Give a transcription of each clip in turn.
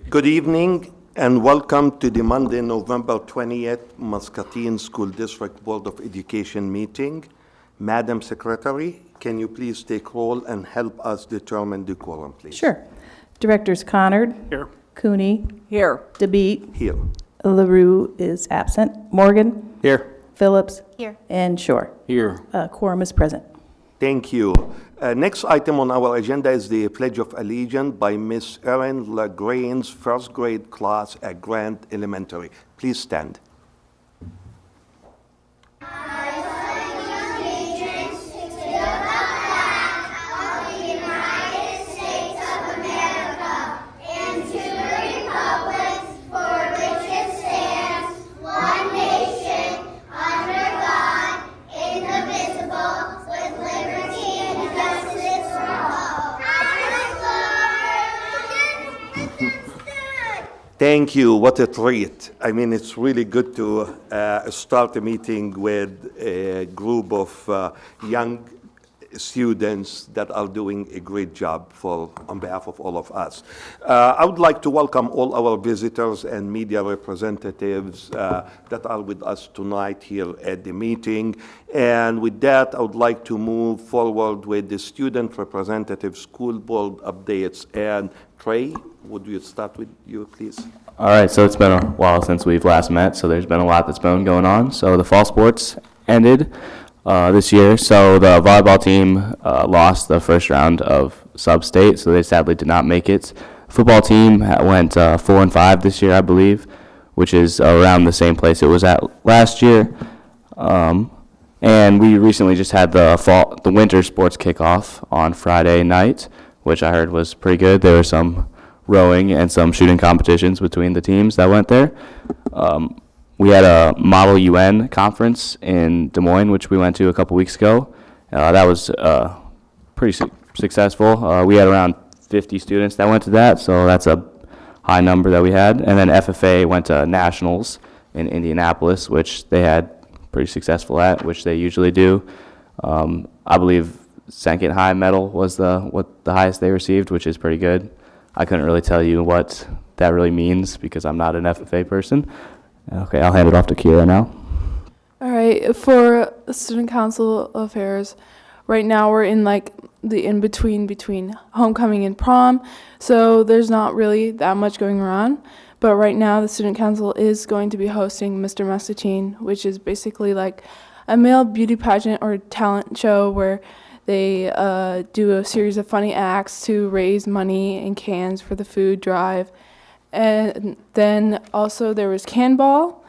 Good evening and welcome to the Monday, November 20th Muscatine School District Board of Education meeting. Madam Secretary, can you please take roll and help us determine the quorum, please? Sure. Directors Connard. Here. Cooney. Here. DeBeat. Here. LaRue is absent. Morgan. Here. Phillips. Here. And Shore. Here. Quorum is present. Thank you. Next item on our agenda is the Pledge of Allegiance by Miss Erin LaGrange's first grade class at Grant Elementary. Please stand. Thank you. What a treat. I mean, it's really good to start a meeting with a group of young students that are doing a great job on behalf of all of us. I would like to welcome all our visitors and media representatives that are with us tonight here at the meeting. And with that, I would like to move forward with the student representative school board updates. And Trey, would you start with you, please? All right, so it's been a while since we've last met, so there's been a lot that's been going on. So the fall sports ended this year, so the volleyball team lost the first round of sub-state, so they sadly did not make it. Football team went 4-5 this year, I believe, which is around the same place it was at last year. And we recently just had the winter sports kickoff on Friday night, which I heard was pretty good. There were some rowing and some shooting competitions between the teams that went there. We had a Model UN conference in Des Moines, which we went to a couple weeks ago. That was pretty successful. We had around 50 students that went to that, so that's a high number that we had. And then FFA went to nationals in Indianapolis, which they had pretty successful at, which they usually do. I believe second high medal was what the highest they received, which is pretty good. I couldn't really tell you what that really means because I'm not an FFA person. Okay, I'll hand it off to Kira now. All right, for student council affairs, right now we're in like the in-between between homecoming and prom, so there's not really that much going on. But right now the student council is going to be hosting Mr. Muscatine, which is basically like a male beauty pageant or talent show where they do a series of funny acts to raise money and cans for the food drive. And then also there was can ball,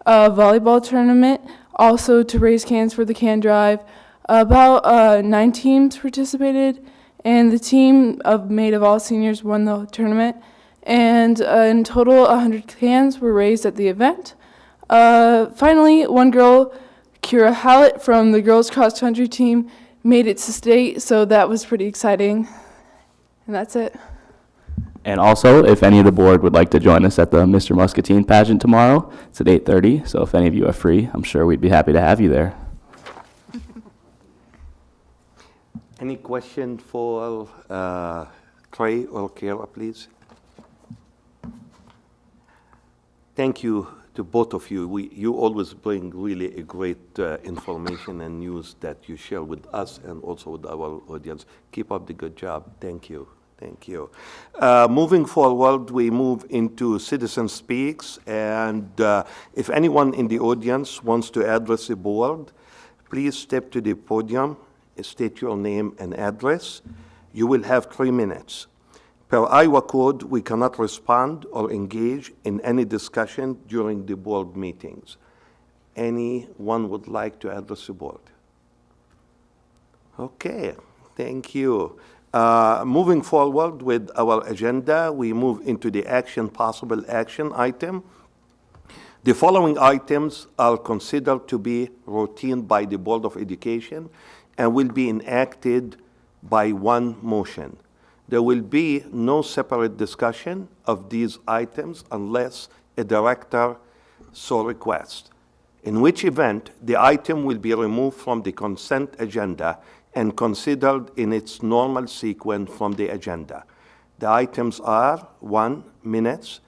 a volleyball tournament, also to raise cans for the can drive. About 9 teams participated, and the team made of all seniors won the tournament. And in total, 100 cans were raised at the event. Finally, one girl, Kira Hallett from the girls cross country team, made it to state, so that was pretty exciting. And that's it. And also, if any of the board would like to join us at the Mr. Muscatine pageant tomorrow, it's at 8:30, so if any of you are free, I'm sure we'd be happy to have you there. Any question for Trey or Kara, please? Thank you to both of you. You always bring really a great information and news that you share with us and also with our audience. Keep up the good job. Thank you. Thank you. Moving forward, we move into Citizen Speaks, and if anyone in the audience wants to address the board, please step to the podium, state your name and address. You will have 3 minutes. Per Iowa code, we cannot respond or engage in any discussion during the board meetings. Anyone would like to address the board? Okay, thank you. Moving forward with our agenda, we move into the possible action item. The following items are considered to be routine by the Board of Education and will be enacted by one motion. There will be no separate discussion of these items unless a director so requests, in which event the item will be removed from the consent agenda and considered in its normal sequence from the agenda. The items are 1, minutes,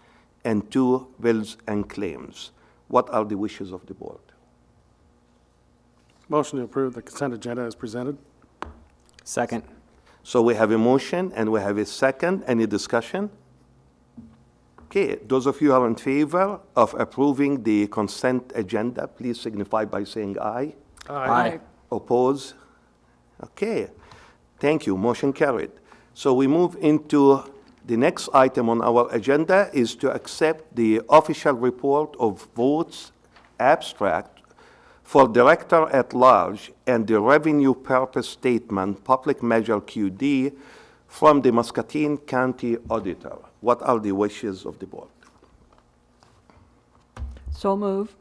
and 2, bills and claims. What are the wishes of the board? Motion to approve the consent agenda as presented. Second. So we have a motion and we have a second. Any discussion? Okay, those of you who are in favor of approving the consent agenda, please signify by saying aye. Aye. Oppose? Okay, thank you, motion carried. So we move into the next item on our agenda is to accept the official report of votes abstract for Director at Large and the Revenue Purpose Statement, Public Measure QD, from the Muscatine County Auditor. What are the wishes of the board? So move.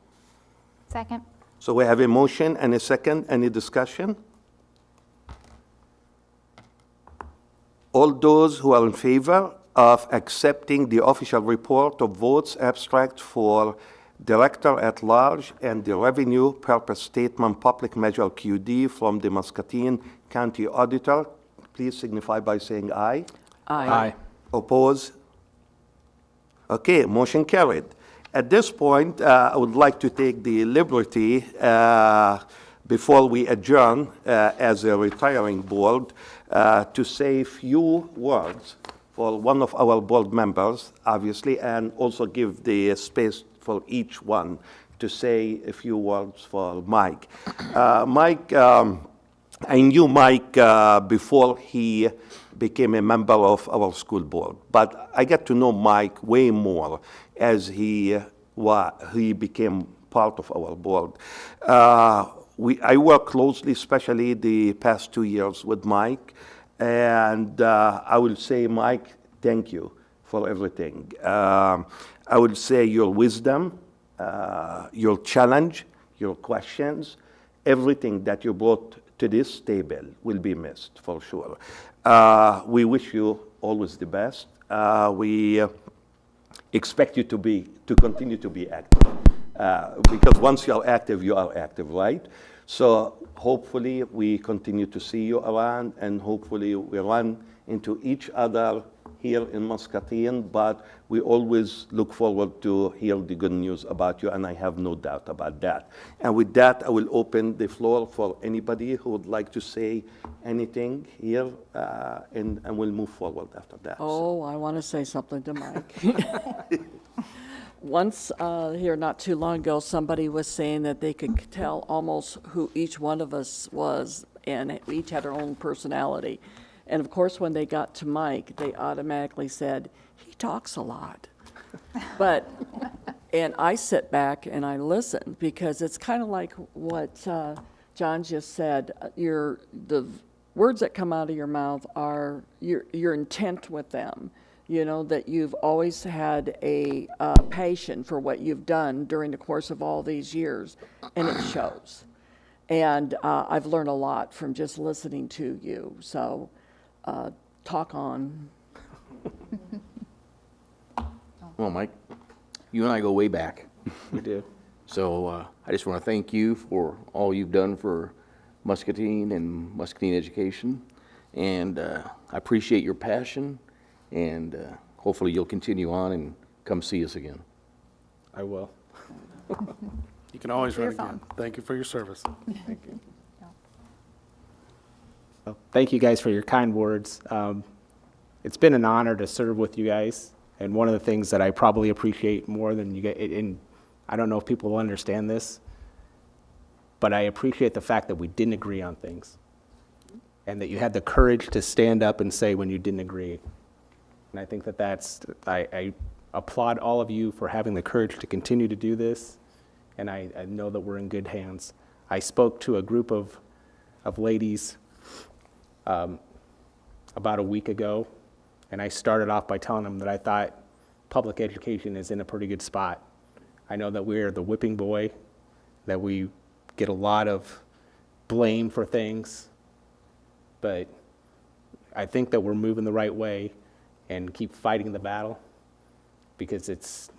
Second. So we have a motion and a second. Any discussion? All those who are in favor of accepting the official report of votes abstract for Director at Large and the Revenue Purpose Statement Public Measure QD from the Muscatine County Auditor, please signify by saying aye. Aye. Oppose? Okay, motion carried. At this point, I would like to take the liberty, before we adjourn as a retiring board, to say a few words for one of our board members, obviously, and also give the space for each one to say a few words for Mike. Mike, I knew Mike before he became a member of our school board, but I got to know Mike way more as he became part of our board. I work closely, especially the past 2 years with Mike, and I will say, Mike, thank you for everything. I would say your wisdom, your challenge, your questions, everything that you brought to this table will be missed for sure. We wish you always the best. We expect you to continue to be active, because once you are active, right? So hopefully we continue to see you around, and hopefully we run into each other here in Muscatine, but we always look forward to hear the good news about you, and I have no doubt about that. And with that, I will open the floor for anybody who would like to say anything here, and we'll move forward after that. Oh, I want to say something to Mike. Once here, not too long ago, somebody was saying that they could tell almost who each one of us was, and we each had our own personality. And of course, when they got to Mike, they automatically said, he talks a lot. But, and I sit back and I listen, because it's kind of like what John just said. The words that come out of your mouth are your intent with them. You know, that you've always had a passion for what you've done during the course of all these years, and it shows. And I've learned a lot from just listening to you. So talk on. Well, Mike, you and I go way back. We do. So I just want to thank you for all you've done for Muscatine and Muscatine education. And I appreciate your passion. And hopefully you'll continue on and come see us again. I will. You can always run again. Thank you for your service. Thank you. Well, thank you guys for your kind words. It's been an honor to serve with you guys, and one of the things that I probably appreciate more than you guys, and I don't know if people will understand this, but I appreciate the fact that we didn't agree on things, and that you had the courage to stand up and say when you didn't agree. And I think that I applaud all of you for having the courage to continue to do this, and I know that we're in good hands. I spoke to a group of ladies about a week ago, and I started off by telling them that I thought public education is in a pretty good spot. I know that we're the whipping boy, that we get a lot of blame for things, but I think that we're moving the right way and keep fighting the battle, because it's,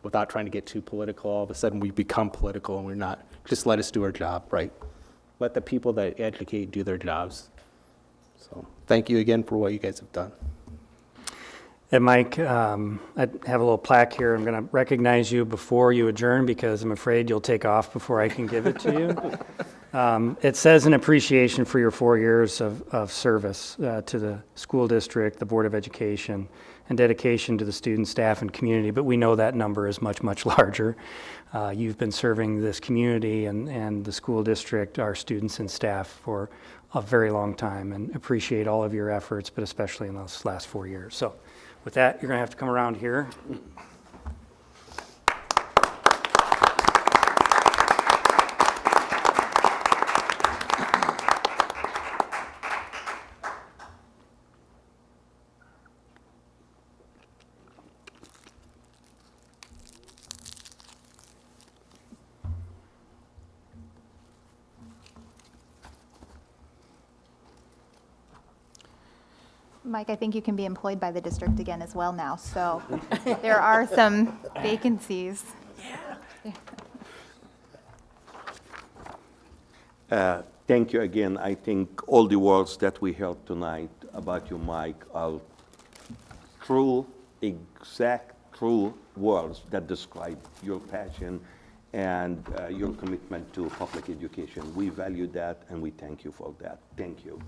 without trying to get too political, all of a sudden we become political and we're not. Just let us do our job, right? Let the people that educate do their jobs. So thank you again for what you guys have done. And Mike, I have a little plaque here. I'm going to recognize you before you adjourn because I'm afraid you'll take off before I can give it to you. It says an appreciation for your 4 years of service to the school district, the Board of Education, and dedication to the students, staff, and community, but we know that number is much, much larger. You've been serving this community and the school district, our students and staff, for a very long time, and appreciate all of your efforts, but especially in those last 4 years. So with that, you're going to have to come around here. Mike, I think you can be employed by the district again as well now, so there are some vacancies. Thank you again. I think all the words that we heard tonight about you, Mike, are true, exact, true words that describe your passion and your commitment to public education. We value that, and we thank you for that. Thank you.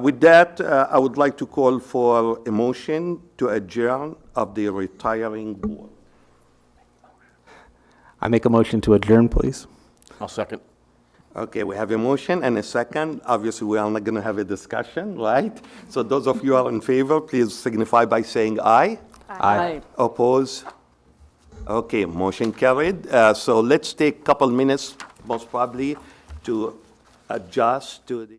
With that, I would like to call for a motion to adjourn of the retiring board. I make a motion to adjourn, please. I'll second. Okay, we have a motion and a second. Obviously, we are not going to have a discussion, right? So those of you who are in favor, please signify by saying aye. Aye. Oppose? Okay, motion carried. So let's take a couple minutes, most probably, to adjust to the...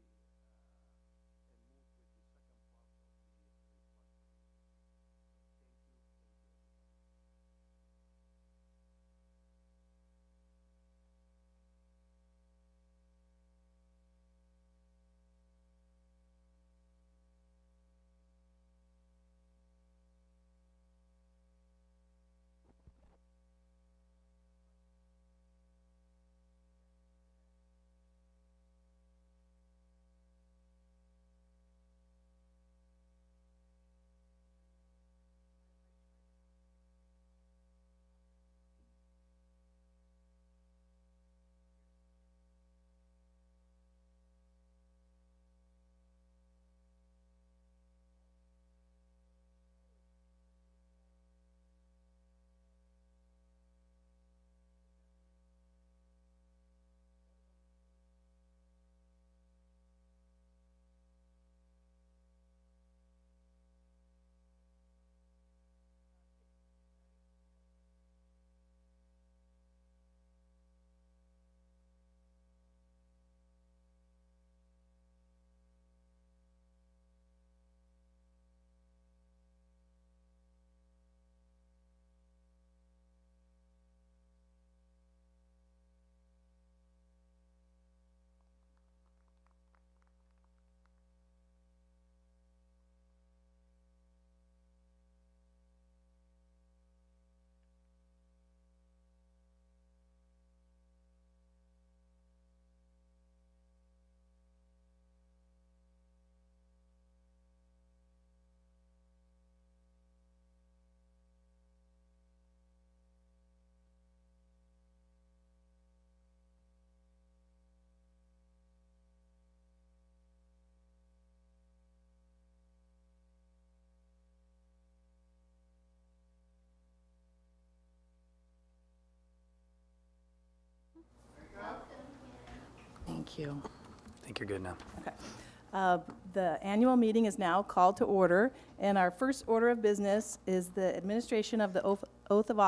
Thank you. I think you're good now. The annual meeting is now called to order, and our first order of business is the administration of the oath of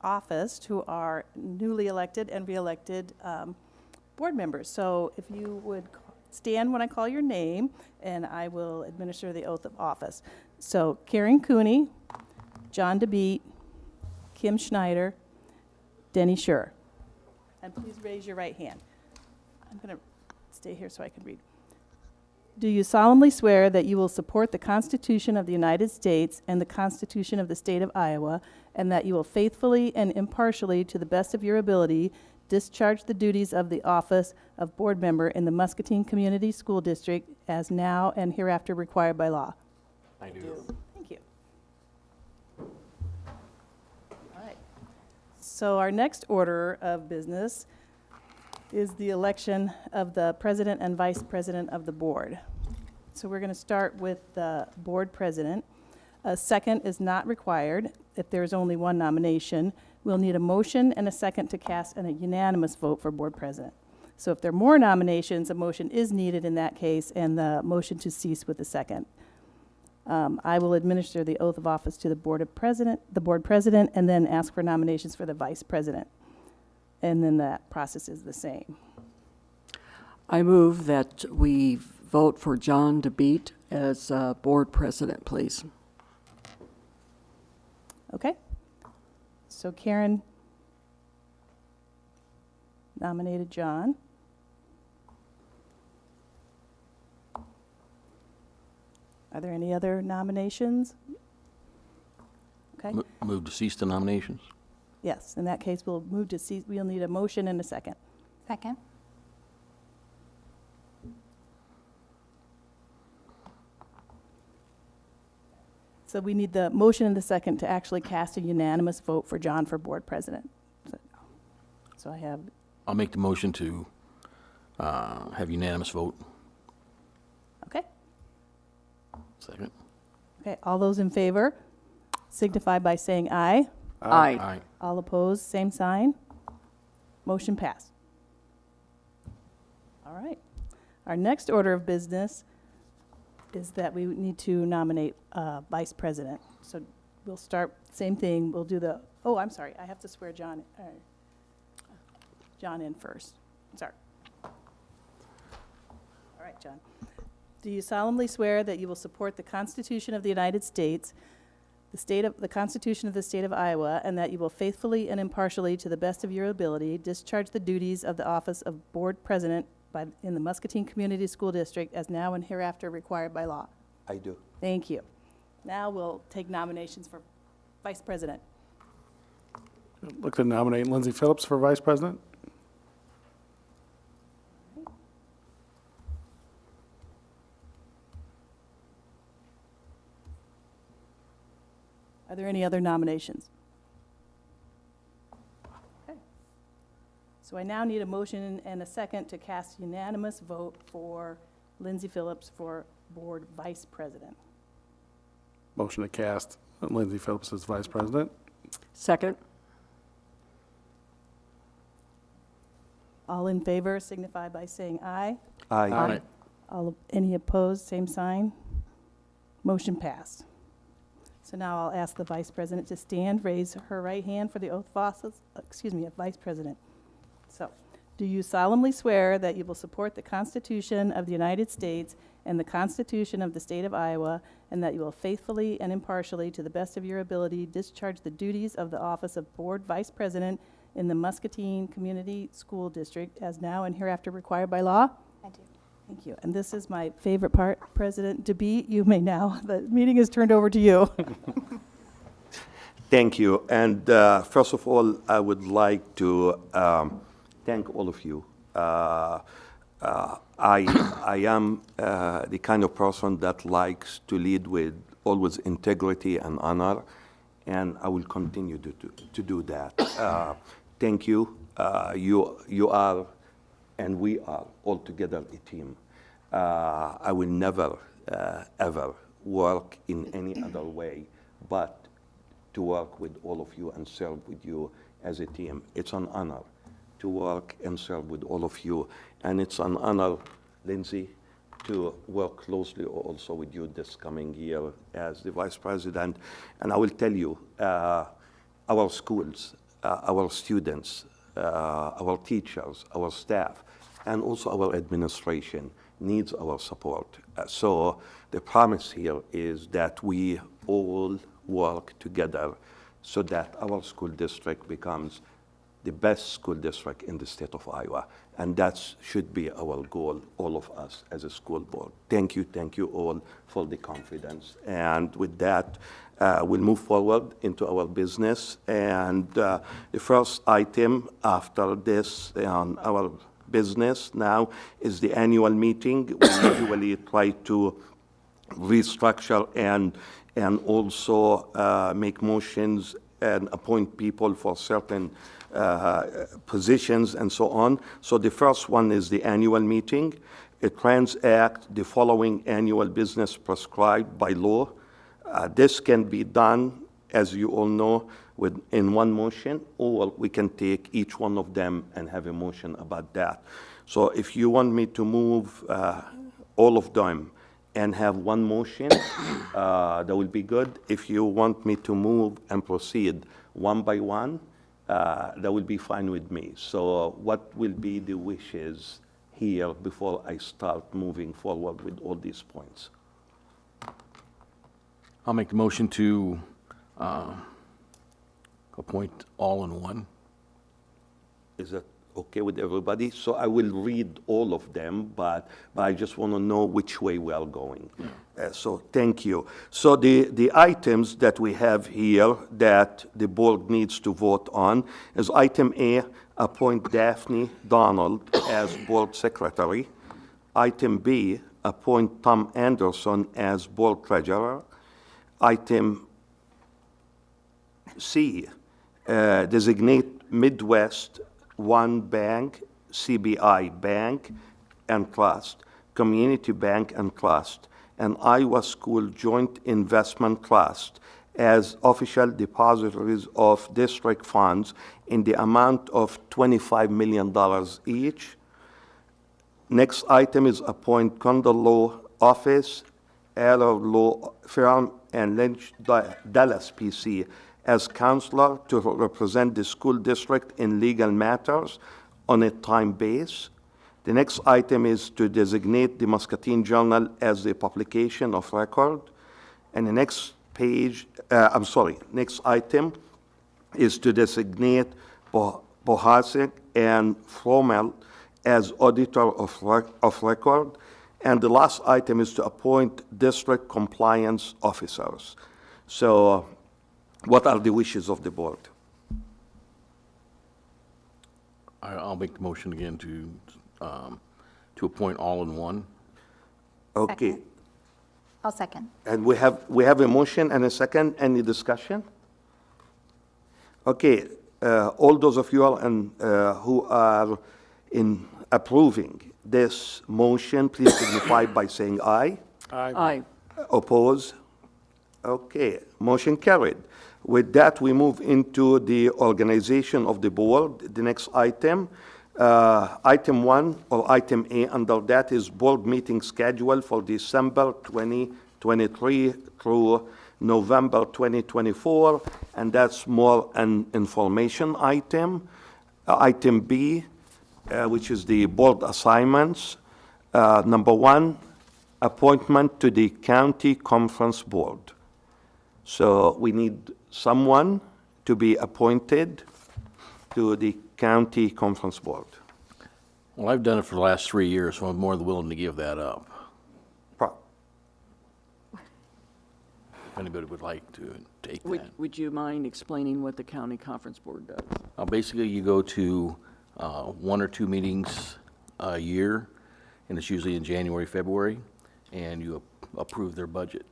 office to our newly elected and re-elected board members. So if you would stand when I call your name, and I will administer the oath of office. So Karen Cooney, John DeBeat, Kim Schneider, Denny Schur. And please raise your right hand. I'm going to stay here so I can read. Do you solemnly swear that you will support the Constitution of the United States and the Constitution of the State of Iowa, and that you will faithfully and impartially, to the best of your ability, discharge the duties of the office of board member in the Muscatine Community School District as now and hereafter required by law? I do. Thank you. So our next order of business is the election of the president and vice president of the board. So we're going to start with the board president. A second is not required. If there is only one nomination, we'll need a motion and a second to cast and a unanimous vote for board president. So if there are more nominations, a motion is needed in that case, and the motion to cease with the second. I will administer the oath of office to the board president, and then ask for nominations for the vice president. And then that process is the same. I move that we vote for John DeBeat as board president, please. Okay? So Karen nominated John. Are there any other nominations? Okay, Move to cease the nominations. yes, in that case, we'll move to cease, we'll need a motion and a second. Second. So we need the motion and the second to actually cast a unanimous vote for John for board president. So I have, I'll make the motion to have unanimous vote. okay, Second. okay, all those in favor signify by saying aye. Aye. Aye. All opposed, same sign. Motion passed. All right. Our next order of business is that we need to nominate vice president. So we'll start, same thing, we'll do the, oh, I'm sorry, I have to swear John in first. Sorry. All right, John. Do you solemnly swear that you will support the Constitution of the United States, the Constitution of the State of Iowa, and that you will faithfully and impartially, to the best of your ability, discharge the duties of the office of board president in the Muscatine Community School District as now and hereafter required by law? I do. Thank you. Now we'll take nominations for vice president. Look to nominate Lindsay Phillips for vice president. Are there any other nominations? Okay. So I now need a motion and a second to cast unanimous vote for Lindsay Phillips for board vice president. Motion to cast Lindsay Phillips as vice president. Second? All in favor signify by saying aye. Aye. Any opposed, same sign. Motion passed. So now I'll ask the vice president to stand, raise her right hand for the oath of office, of vice president. So, do you solemnly swear that you will support the Constitution of the United States and the Constitution of the State of Iowa, and that you will faithfully and impartially, to the best of your ability, discharge the duties of the office of board vice president in the Muscatine Community School District as now and hereafter required by law? I do. Thank you. And this is my favorite part. President DeBeat, you may now, the meeting is turned over to you. Thank you. And first of all, I would like to thank all of you. I am the kind of person that likes to lead with always integrity and honor, and I will continue to do that. Thank you. You are, and we are all together a team. I will never, ever work in any other way but to work with all of you and serve with you as a team. It's an honor to work and serve with all of you. And it's an honor, Lindsay, to work closely also with you this coming year as the vice president. And I will tell you, our schools, our students, our teachers, our staff, and also our administration needs our support. So the promise here is that we all work together so that our school district becomes the best school district in the state of Iowa. And that should be our goal, all of us as a school board. Thank you all for the confidence. And with that, we'll move forward into our business. And the first item after this on our business now is the annual meeting. We usually try to restructure and also make motions and appoint people for certain positions and so on. So the first one is the annual meeting. It transact the following annual business prescribed by law. This can be done, as you all know, in one motion, or we can take each one of them and have a motion about that. So if you want me to move all of them and have one motion, that will be good. If you want me to move and proceed one by one, that will be fine with me. So what will be the wishes here before I start moving forward with all these points? I'll make the motion to appoint all in one. Is that okay with everybody? So I will read all of them, but I just want to know which way we are going. So thank you. So the items that we have here that the board needs to vote on is item A, appoint Daphne Donald as board secretary. Item B, appoint Tom Anderson as board treasurer. Item C, designate Midwest One Bank, CBI Bank and Trust, Community Bank and Trust, and Iowa School Joint Investment Trust as official depositories of district funds in the amount of $25 million each. Next item is appoint Condor Law Office, Eller Law Firm, and Lynch Dallas PC as counselor to represent the school district in legal matters on a time base. The next item is to designate the Muscatine Journal as the publication of record. And the next next item is to designate Bohasek and Fromel as auditor of record. And the last item is to appoint district compliance officers. So what are the wishes of the board? I'll make the motion again to appoint all in one. Okay. Second. I'll second. And we have a motion and a second. Any discussion? Okay. All those of you who are in approving this motion, please signify by saying aye. Aye. Oppose? Okay, motion carried. With that, we move into the organization of the board. The next item, item 1 or item A under that is board meeting schedule for December 2023 through November 2024, and that's more an information item. Item B, which is the board assignments. Number 1, appointment to the county conference board. So we need someone to be appointed to the county conference board. Well, I've done it for the last 3 years, so I'm more than willing to give that up. If anybody would like to take that. Would you mind explaining what the county conference board does? Basically, you go to 1 or 2 meetings a year, and it's usually in January, February, and you approve their budget.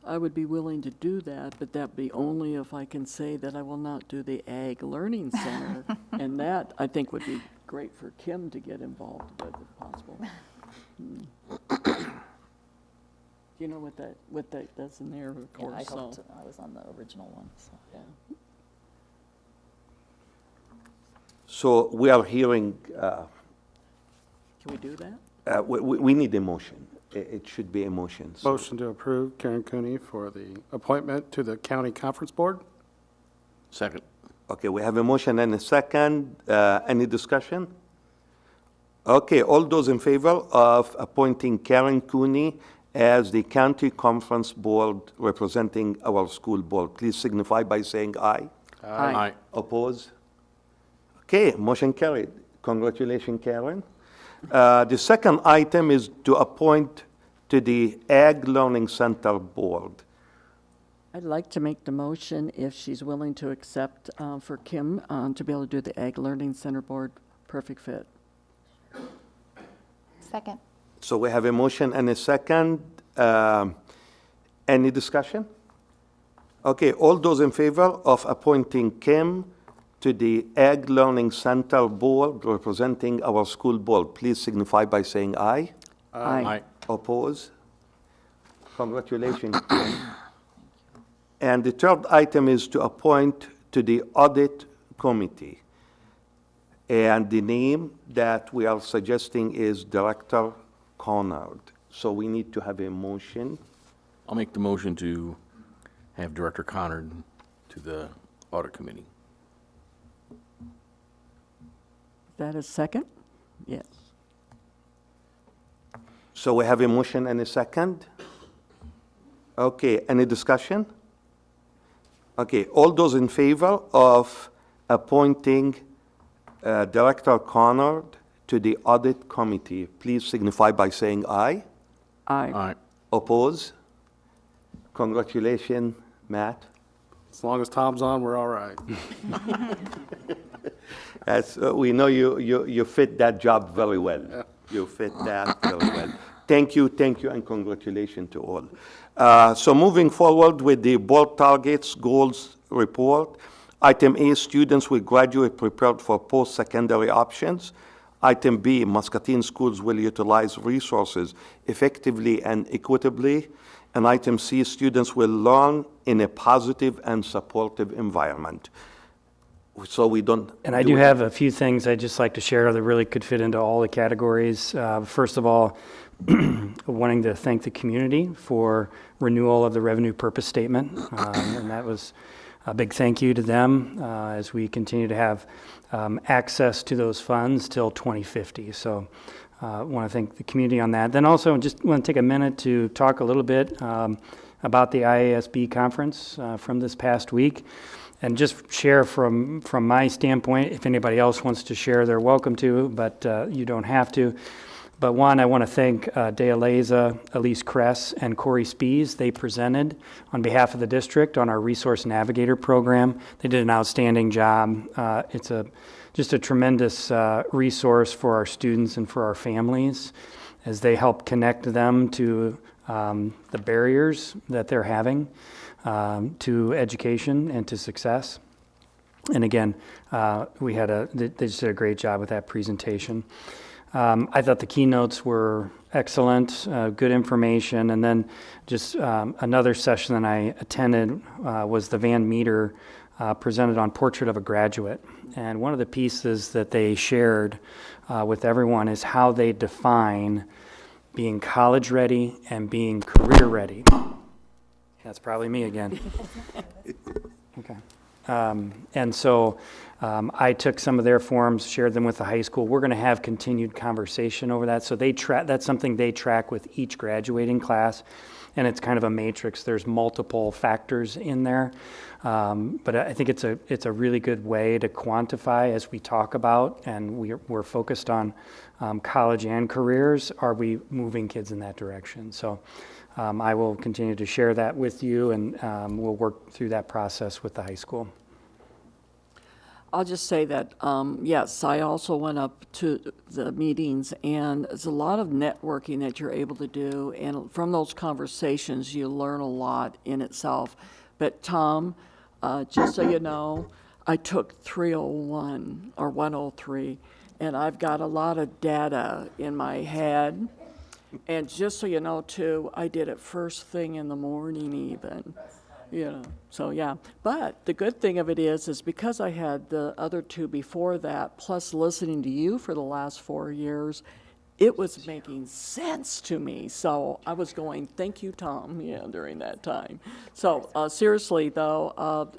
I would be willing to do that, but that'd be only if I can say that I will not do the Ag Learning Center. And that, I think, would be great for Kim to get involved with, if possible. Do you know what that does in there, of course? I so. helped, I was on the original one, so. Yeah. So we are hearing, Can we do that? we need a motion. It should be a motion. So- Motion to approve Karen Cooney for the appointment to the county conference board. Second. Okay, we have a motion and a second. Any discussion? Okay, all those in favor of appointing Karen Cooney as the county conference board representing our school board, please signify by saying aye. Aye. Oppose? Okay, motion carried. Congratulations, Karen. The second item is to appoint to the Ag Learning Center Board. I'd like to make the motion if she's willing to accept for Kim to be able to do the Ag Learning Center Board perfect fit. Second. So we have a motion and a second. Any discussion? Okay, all those in favor of appointing Kim to the Ag Learning Center Board representing our school board, please signify by saying aye. Aye. Oppose? Congratulations, Kim. And the third item is to appoint to the Audit Committee. And the name that we are suggesting is Director Conard. So we need to have a motion. I'll make the motion to have Director Connard to the Audit Committee. Is that a second? Yes. So we have a motion and a second. Okay, any discussion? Okay, all those in favor of appointing Director Conard to the Audit Committee, please signify by saying aye. Aye. Aye. Oppose? Congratulations, Matt. As long as Tom's on, we're all right. We know you fit that job very well. You fit that very well. Thank you, and congratulations to all. So moving forward with the board targets, goals report. Item A, students will graduate prepared for post-secondary options. Item B, Muscatine schools will utilize resources effectively and equitably. And item C, students will learn in a positive and supportive environment. So we don't. And I do have a few things I'd just like to share that really could fit into all the categories. First of all, wanting to thank the community for renewal of the revenue purpose statement. And that was a big thank you to them as we continue to have access to those funds till 2050. So I want to thank the community on that. Then also just want to take a minute to talk a little bit about the IASB conference from this past week. And just share from my standpoint, if anybody else wants to share, they're welcome to, but you don't have to. But one, I want to thank Dealeza, Elise Kress, and Corey Spees. They presented on behalf of the district on our Resource Navigator program. They did an outstanding job. It's just a tremendous resource for our students and for our families as they help connect them to the barriers that they're having to education and to success. And again, they just did a great job with that presentation. I thought the keynotes were excellent, good information. And then just another session that I attended was the Van Meter presented on Portrait of a Graduate. And one of the pieces that they shared with everyone is how they define being college ready and being career ready. That's probably me again. Okay. And so I took some of their forms, shared them with the high school. We're going to have continued conversation over that. So that's something they track with each graduating class, and it's kind of a matrix. There's multiple factors in there, but I think it's a really good way to quantify as we talk about, and we're focused on college and careers. Are we moving kids in that direction? So. I will continue to share that with you, and we'll work through that process with the high school. I'll just say that, yes, I also went up to the meetings, and there's a lot of networking that you're able to do, and from those conversations, you learn a lot in itself. But Tom, just so you know, I took 301 or 103, and I've got a lot of data in my head. And just so you know, too, I did it first thing in the morning even, so yeah. But the good thing of it is because I had the other two before that, plus listening to you for the last 4 years, it was making sense to me. So I was going, thank you, Tom, during that time. So seriously, though,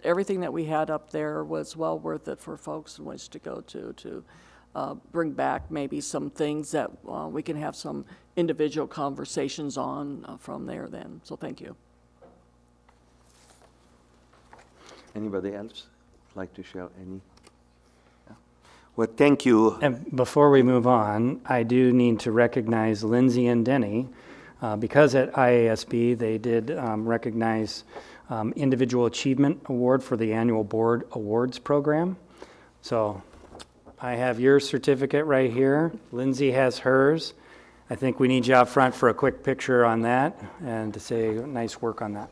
everything that we had up there was well worth it for folks who wish to go to bring back maybe some things that we can have some individual conversations on from there then. So thank you. Anybody else like to share any? Yeah. Well, thank you. And before we move on, I do need to recognize Lindsay and Denny Because at IASB, they did recognize Individual Achievement Award for the annual board awards program. So I have your certificate right here. Lindsay has hers. I think we need you out front for a quick picture on that and to say nice work on that.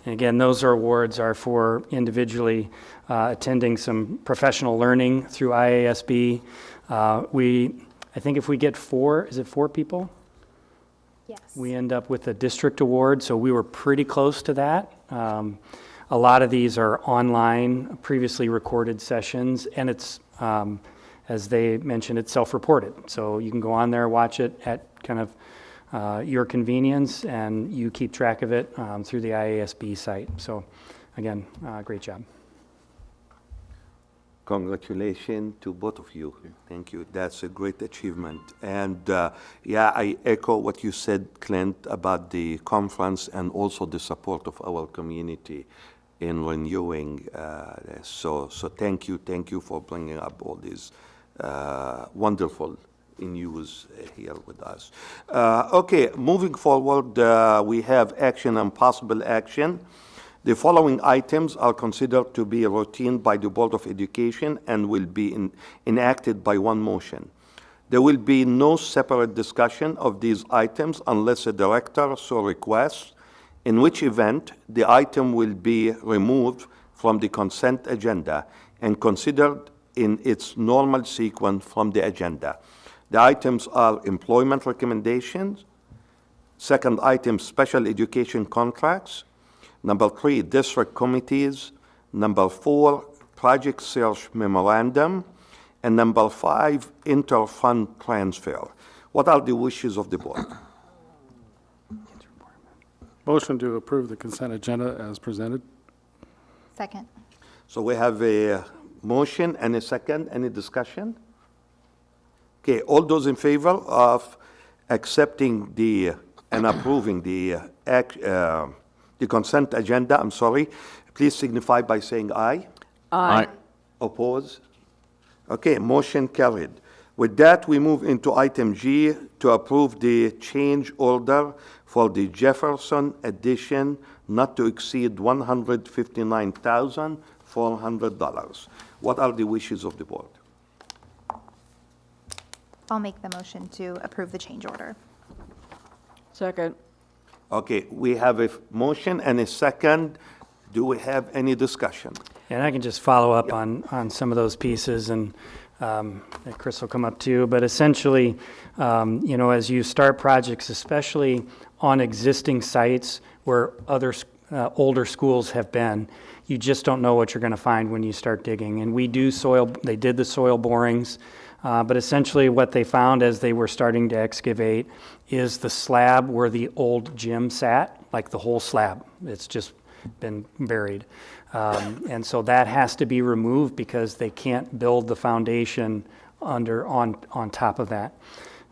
And again, those awards are for individually attending some professional learning through IASB. I think if we get four, is it 4 people? Yes. We end up with a district award, so we were pretty close to that. A lot of these are online, previously recorded sessions, and it's, as they mentioned, it's self-reported. So you can go on there, watch it at kind of your convenience, and you keep track of it through the IASB site. So again, great job. Congratulations to both of you. Thank you. That's a great achievement. And yeah, I echo what you said, Clint, about the conference and also the support of our community in renewing. So thank you for bringing up all these wonderful news here with us. Okay, moving forward, we have action and possible action. The following items are considered to be routine by the Board of Education and will be enacted by one motion. There will be no separate discussion of these items unless a director so requests, in which event the item will be removed from the consent agenda and considered in its normal sequence from the agenda. The items are employment recommendations. Second item, special education contracts. Number 3, district committees. Number 4, project search memorandum. And number 5, inter-fund transfer. What are the wishes of the board? Motion to approve the consent agenda as presented. Second. So we have a motion and a second. Any discussion? Okay, all those in favor of accepting and approving the consent agenda, please signify by saying aye. Aye. Oppose? Okay, motion carried. With that, we move into item G to approve the change order for the Jefferson addition not to exceed $159,400. What are the wishes of the board? I'll make the motion to approve the change order. Second. Okay, we have a motion and a second. Do we have any discussion? And I can just follow up on some of those pieces, and Chris will come up too. But essentially, as you start projects, especially on existing sites where other older schools have been, you just don't know what you're going to find when you start digging. And they did the soil borings, but essentially what they found as they were starting to excavate is the slab where the old gym sat, like the whole slab. It's just been buried. And so that has to be removed because they can't build the foundation on top of that.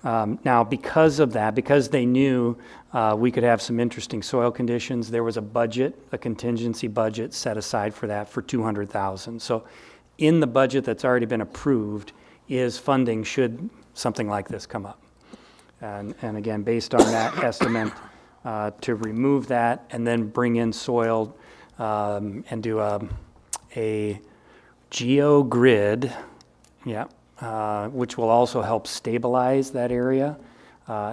Now, because of that, because they knew we could have some interesting soil conditions, there was a contingency budget set aside for that for $200,000. So in the budget that's already been approved is funding should something like this come up. And again, based on that estimate, to remove that and then bring in soil and do a geogrid, which will also help stabilize that area,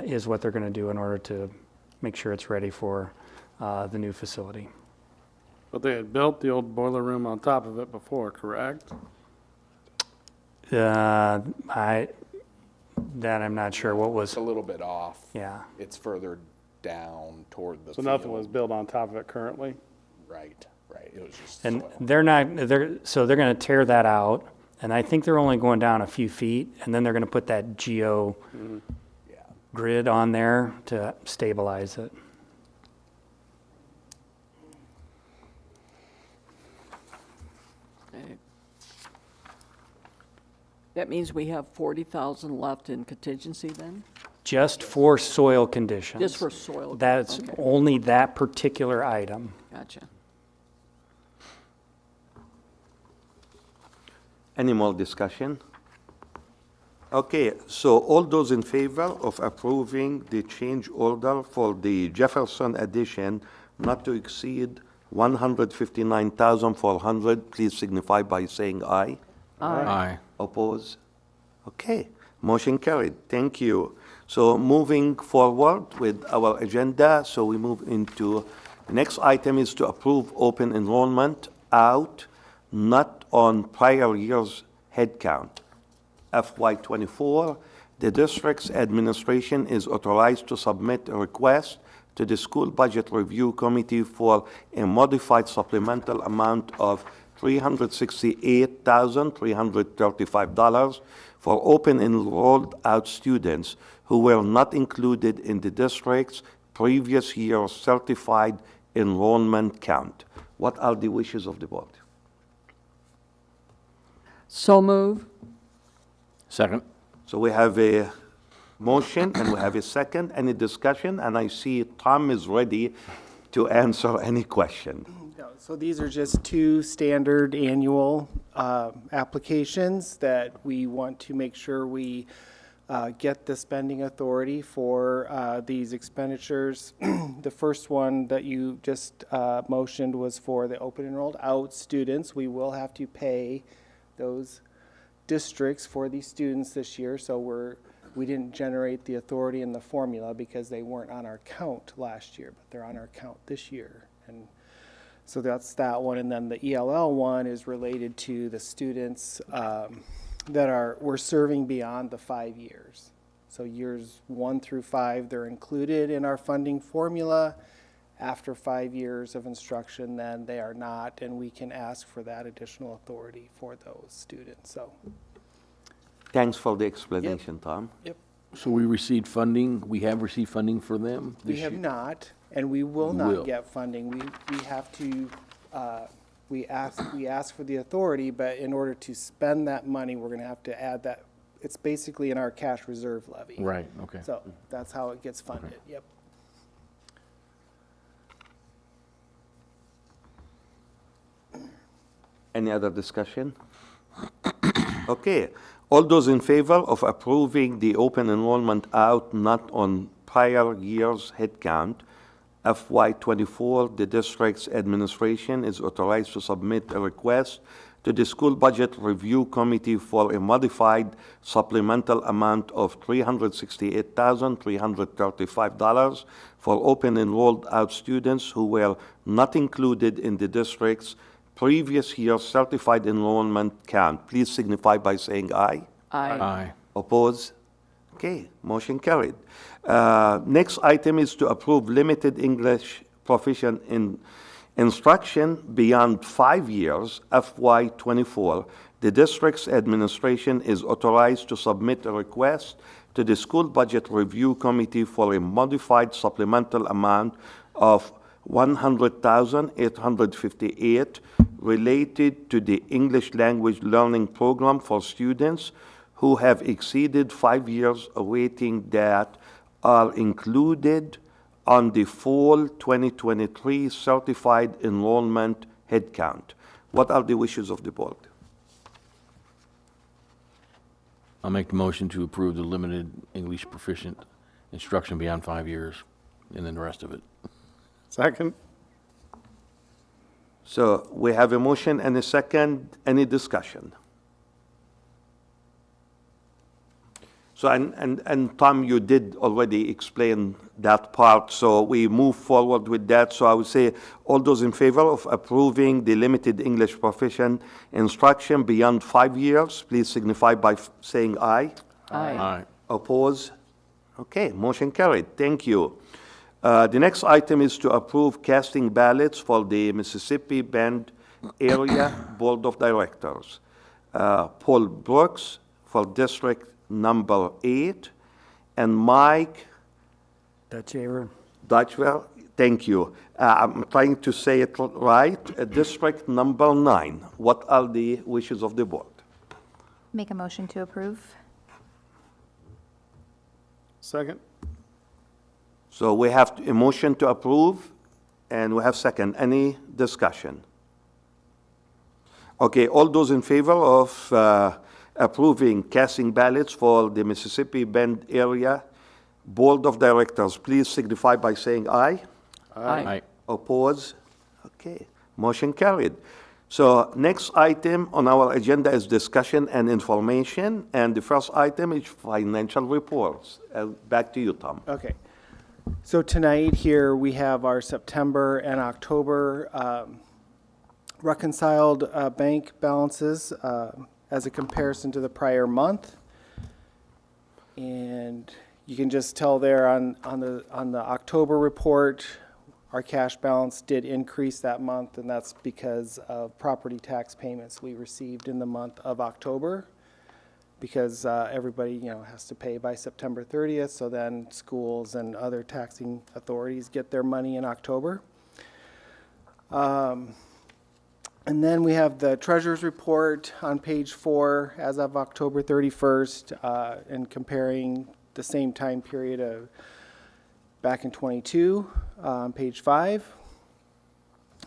is what they're going to do in order to make sure it's ready for the new facility. But they had built the old boiler room on top of it before, correct? I'm not sure what was. It's a little bit off. Yeah. It's further down toward the So field. nothing was built on top of it currently? Right. It was just And soil. they're going to tear that out, and I think they're only going down a few feet, and then they're going to put that grid on there to stabilize it. Okay. That means we have 40,000 left in contingency then? Just for soil conditions. Just for soil? That's Okay, only that particular item. gotcha. Any more discussion? Okay, so all those in favor of approving the change order for the Jefferson addition not to exceed $159,400, please signify by saying aye. Aye. Oppose? Okay, motion carried. Thank you. So moving forward with our agenda, so we move into, the next item is to approve open enrollment out, not on prior year's headcount. FY24, the district's administration is authorized to submit a request to the School Budget Review Committee for a modified supplemental amount of $368,335 for open enrolled out students who were not included in the district's previous year's certified enrollment count. What are the wishes of the board? So move. Second? So we have a motion and we have a second. Any discussion? And I see Tom is ready to answer any question. No, so these are just two standard annual applications that we want to make sure we get the spending authority for these expenditures. The first one that you just motioned was for the open enrolled out students. We will have to pay those districts for these students this year, so we didn't generate the authority in the formula because they weren't on our count last year, but they're on our count this year. And so that's that one. And then the ELL one is related to the students that we're serving beyond the 5 years. So years 1 through 5, they're included in our funding formula. After 5 years of instruction, then they are not, and we can ask for that additional authority for those students. So, Thanks for the explanation, Tom. So we received funding, we have received funding for them this we have year? not, and we will We not will. get funding. We have to, we ask for the authority, but in order to spend that money, we're gonna have to add that. It's basically in our cash reserve levy. Right, okay. So that's how it gets funded, yep. Any other discussion? Okay, all those in favor of approving the open enrollment out not on prior year's headcount, FY24, the district's administration is authorized to submit a request to the School Budget Review Committee for a modified supplemental amount of $368,335 for open enrolled out students who were not included in the district's previous year's certified enrollment count. Please signify by saying aye. Aye. Aye. Oppose? Okay, motion carried. Next item is to approve limited English proficient in instruction beyond 5 years, FY24. The district's administration is authorized to submit a request to the School Budget Review Committee for a modified supplemental amount of $100,858 related to the English language learning program for students who have exceeded 5 years awaiting that are included on the fall 2023 certified enrollment headcount. What are the wishes of the board? I'll make the motion to approve the limited English proficient instruction beyond 5 years, and then the rest of it. Second? So we have a motion and a second. Any discussion? So, and Tom, you did already explain that part, so we move forward with that. So I would say all those in favor of approving the limited English proficient instruction beyond 5 years, please signify by saying aye. Aye. Oppose? Okay, motion carried. Thank you. The next item is to approve casting ballots for the Mississippi Bend Area Board of Directors. Paul Brooks for District Number 8, and Mike Dutch Aver. Dutchwell Thank you. I'm trying to say it right. District number 9. What are the wishes of the board? Make a motion to approve. Second? So we have a motion to approve, and we have second. Any discussion? Okay, all those in favor of approving casting ballots for the Mississippi Bend Area Board of Directors, please signify by saying aye. Aye. Oppose? Okay, motion carried. So next item on our agenda is discussion and information, and the first item is financial reports. Back to you, Tom. Okay. So tonight here, we have our September and October reconciled bank balances as a comparison to the prior month. And you can just tell there on the October report, our cash balance did increase that month, and that's because of property tax payments we received in the month of October, because everybody, has to pay by September 30th, so then schools and other taxing authorities get their money in October. And then we have the treasurer's report on page 4 as of October 31st, and comparing the same time period of back in 22 on page 5.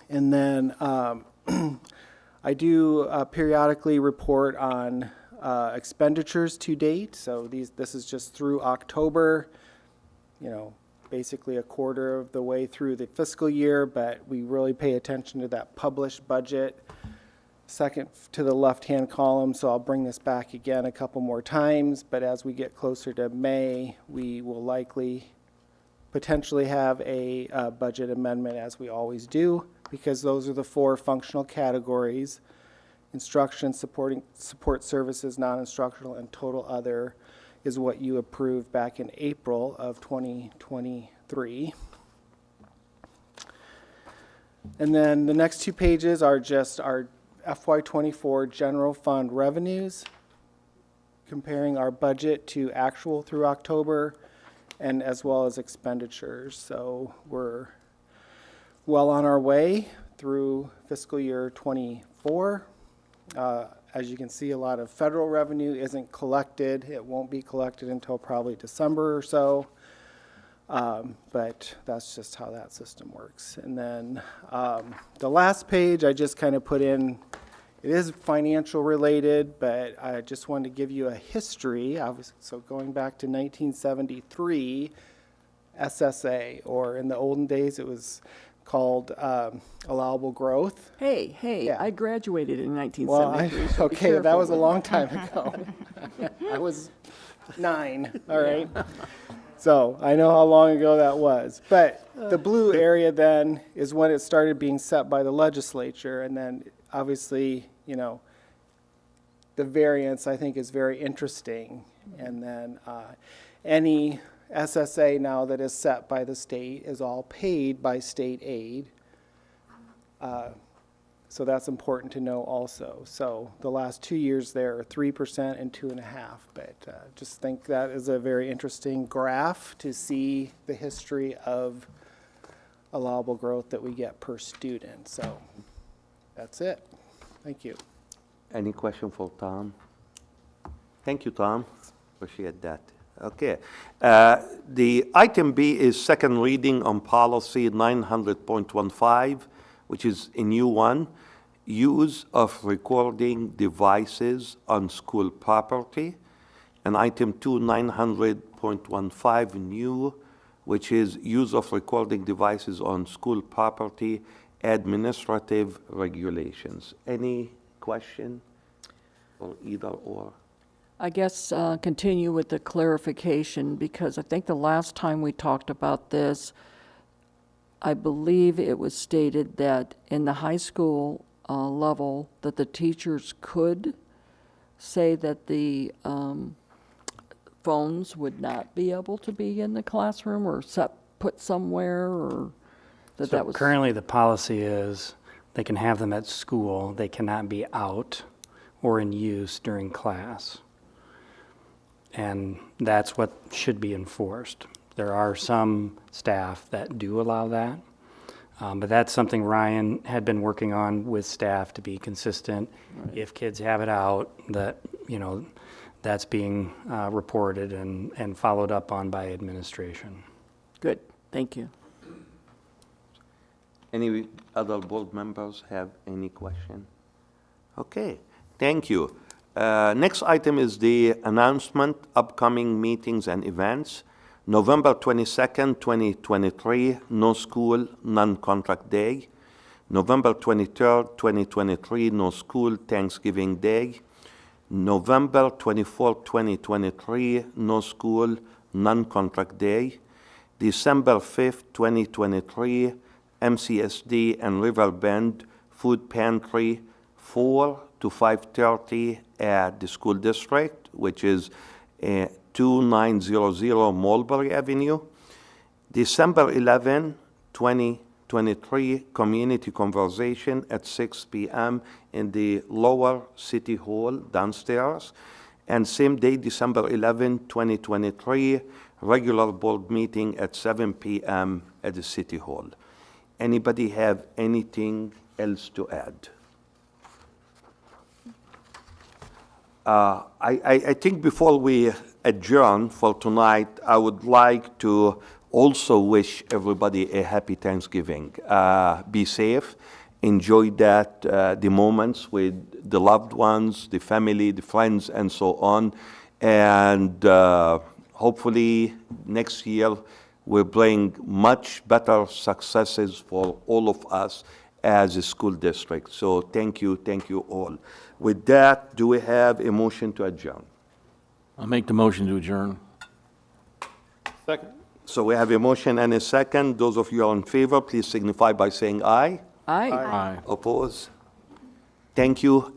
And then I do periodically report on expenditures to date. So this is just through October, basically a quarter of the way through the fiscal year, but we really pay attention to that published budget. Second to the left-hand column, so I'll bring this back again a couple more times, but as we get closer to May, we will likely potentially have a budget amendment, as we always do, because those are the 4 functional categories: instruction, support services, non-instructional, and total other is what you approved back in April of 2023. And then the next 2 pages are just our FY24 general fund revenues, comparing our budget to actual through October, and as well as expenditures. So we're well on our way through fiscal year 24. As you can see, a lot of federal revenue isn't collected. It won't be collected until probably December or so. But that's just how that system works. And then the last page, I just kind of put in, it is financial related, but I just wanted to give you a history. So going back to 1973, SSA, or in the olden days, it was called allowable growth. Hey, Yeah. I graduated in Well, 1973. so be okay, that careful was a with long time ago. I was 9, all right? So I know how long ago that was. But the blue area then is when it started being set by the legislature. And then obviously, the variance I think is very interesting. And then any SSA now that is set by the state is all paid by state aid. So that's important to know also. So the last 2 years there are 3% and 2.5%. But just think that is a very interesting graph to see the history of allowable growth that we get per student. So that's it. Thank you. Any question for Tom? Thank you, Tom. Appreciate that. Okay. The item B is second reading on policy 900.15, which is a new one, use of recording devices on school property. And item 2, 900.15 new, which is use of recording devices on school property, administrative regulations. Any question or either or? I guess continue with the clarification, because I think the last time we talked about this, I believe it was stated that in the high school level, that the teachers could say that the phones would not be able to be in the classroom or put somewhere, or that So was... currently, the policy is they can have them at school. They cannot be out or in use during class. And that's what should be enforced. There are some staff that do allow that. But that's something Ryan had been working on with staff to be consistent. If kids have it out, that, that's being reported and followed up on by administration. Good, thank you. Any other board members have any question? Okay, thank you. Next item is the announcement, upcoming meetings and events. November 22nd, 2023, no school, non-contract day. November 23rd, 2023, no school, Thanksgiving Day. November 24th, 2023, no school, non-contract day. December 5th, 2023, MCSD and Riverbend Food Pantry, 4 to 5:30 at the school district, which is 2900 Mulberry Avenue. December 11, 2023, community conversation at 6 p.m. in the lower city hall downstairs. And same day, December 11, 2023, regular board meeting at 7 p.m. at the city hall. Anybody have anything else to add? I think before we adjourn for tonight, I would like to also wish everybody a happy Thanksgiving. Be safe, enjoy that, the moments with the loved ones, the family, the friends, and so on. And hopefully next year we'll bring much better successes for all of us as a school district. So thank you all. With that, do we have a motion to adjourn? I'll make the motion to adjourn. Second. So we have a motion and a second. Those of you who are in favor, please signify by saying aye. Aye. Aye. Oppose? Thank you.